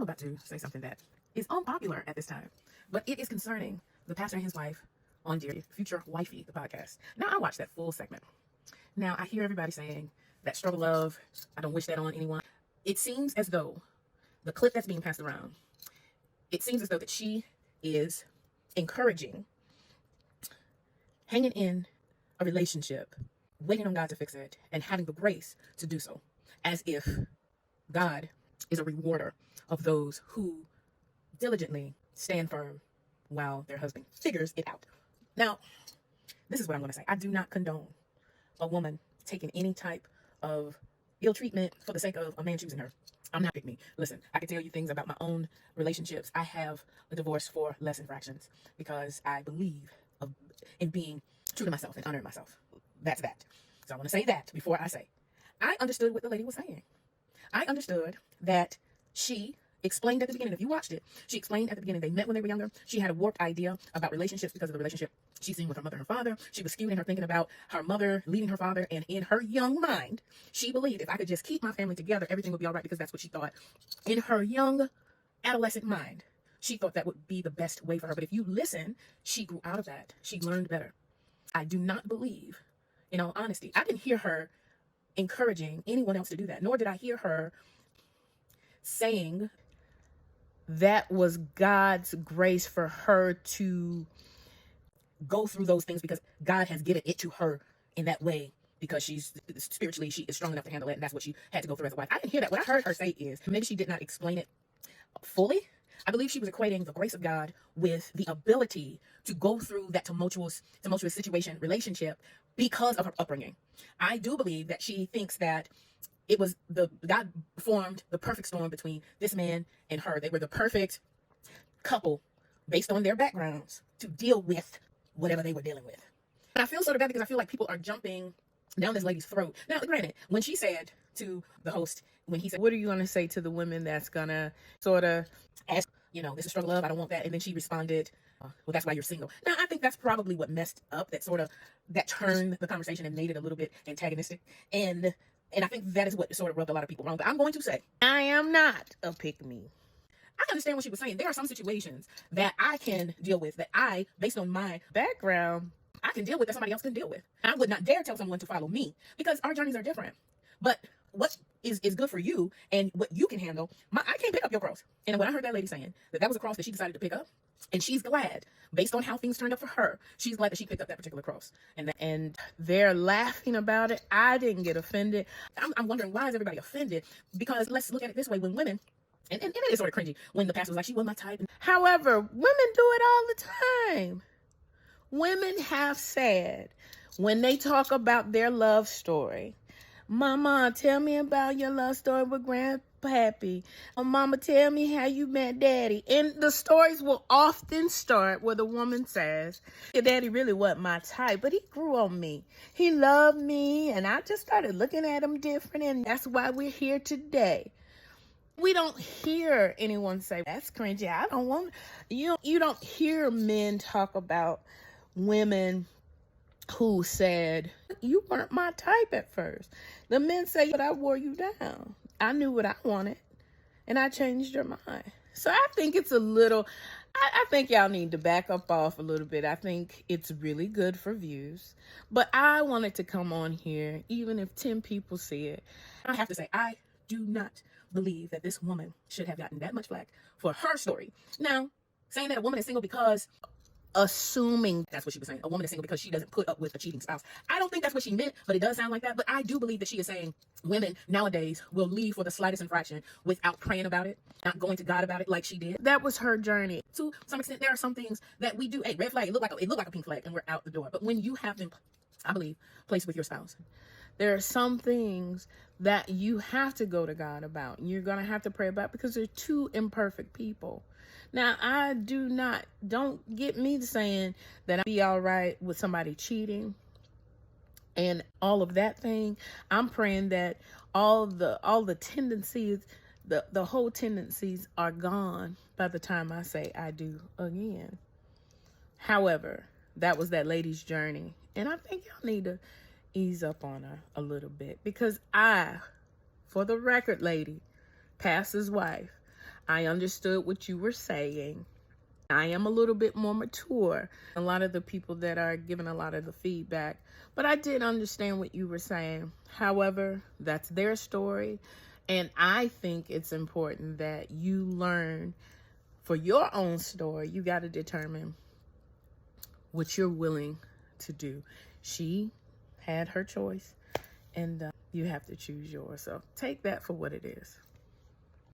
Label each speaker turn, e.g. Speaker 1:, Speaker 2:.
Speaker 1: about to say something that is unpopular at this time, but it is concerning the pastor and his wife on Dear Future Wifey, the podcast. Now, I watched that full segment. Now, I hear everybody saying that struggle love, I don't wish that on anyone. It seems as though the clip that's being passed around, it seems as though that she is encouraging hanging in a relationship, waiting on God to fix it, and having the grace to do so, as if God is a rewarder of those who diligently stand firm while their husband figures it out. Now, this is what I'm going to say. I do not condone a woman taking any type of ill treatment for the sake of a man choosing her. I'm not pick me. Listen, I can tell you things about my own relationships. I have a divorce for less infractions because I believe in being true to myself and honoring myself. That's that. So I want to say that before I say. I understood what the lady was saying. I understood that she explained at the beginning, if you watched it, she explained at the beginning they met when they were younger. She had a warped idea about relationships because of the relationship she's seen with her mother and her father. She was skewed in her thinking about her mother leaving her father, and in her young mind, she believed if I could just keep my family together, everything would be all right, because that's what she thought. In her young adolescent mind, she thought that would be the best way for her. But if you listen, she grew out of that. She learned better. I do not believe, in all honesty, I didn't hear her encouraging anyone else to do that, nor did I hear her saying that was God's grace for her to go through those things because God has given it to her in that way, because she's spiritually, she is strong enough to handle it, and that's what she had to go through as a wife. I didn't hear that. What I heard her say is, maybe she did not explain it fully. I believe she was equating the grace of God with the ability to go through that tumultuous situation, relationship, because of her upbringing. I do believe that she thinks that it was God formed the perfect storm between this man and her. They were the perfect couple based on their backgrounds to deal with whatever they were dealing with. And I feel sort of bad because I feel like people are jumping down this lady's throat. Now, granted, when she said to the host, when he said, "What are you going to say to the women that's going to sort of ask, this is struggle love, I don't want that," and then she responded, "Well, that's why you're single." Now, I think that's probably what messed up, that turned the conversation and made it a little bit antagonistic. And I think that is what sort of rubbed a lot of people wrong. But I'm going to say, I am not a pick-me. I understand what she was saying. There are some situations that I can deal with, that I, based on my background, I can deal with, that somebody else can deal with. I would not dare tell someone to follow me, because our journeys are different. But what is good for you and what you can handle, I can't pick up your cross. And when I heard that lady saying that was a cross that she decided to pick up, and she's glad, based on how things turned up for her, she's glad that she picked up that particular cross. And they're laughing about it. I didn't get offended. I'm wondering, why is everybody offended? Because let's look at it this way: when women, and it is sort of cringy when the pastor was like, she wasn't my type. However, women do it all the time. Women have said, when they talk about their love story, "Mama, tell me about your love story with Grandpappy. Oh, Mama, tell me how you met Daddy." And the stories will often start where the woman says, "Your daddy really wasn't my type, but he grew on me. He loved me, and I just started looking at him different, and that's why we're here today." We don't hear anyone say, "That's cringy. I don't want." You don't hear men talk about women who said, "You weren't my type at first." The men say, "But I wore you down. I knew what I wanted, and I changed your mind." So I think it's a little, I think y'all need to back up off a little bit. I think it's really good for views. But I wanted to come on here, even if 10 people see it. I have to say, I do not believe that this woman should have gotten that much flack for her story. Now, saying that a woman is single because, assuming that's what she was saying, a woman is single because she doesn't put up with a cheating spouse, I don't think that's what she meant, but it does sound like that. But I do believe that she is saying women nowadays will leave for the slightest infraction without praying about it, not going to God about it like she did. That was her journey. To some extent, there are some things that we do. Hey, red flag, it looked like a pink flag, and we're out the door. But when you have been, I believe, placed with your spouse, there are some things that you have to go to God about. You're going to have to pray about, because they're two imperfect people. Now, don't get me saying that I'd be all right with somebody cheating and all of that thing. I'm praying that all the tendencies, the whole tendencies are gone by the time I say I do again. However, that was that lady's journey. And I think y'all need to ease up on her a little bit, because for the record, lady, pastor's wife,
Speaker 2: I understood what you were saying. I am a little bit more mature than a lot of the people that are giving a lot of the feedback, but I did understand what you were saying. However, that's their story, and I think it's important that you learn for your own story. You got to determine what you're willing to do. She had her choice, and you have to choose yours. So take that for what it is.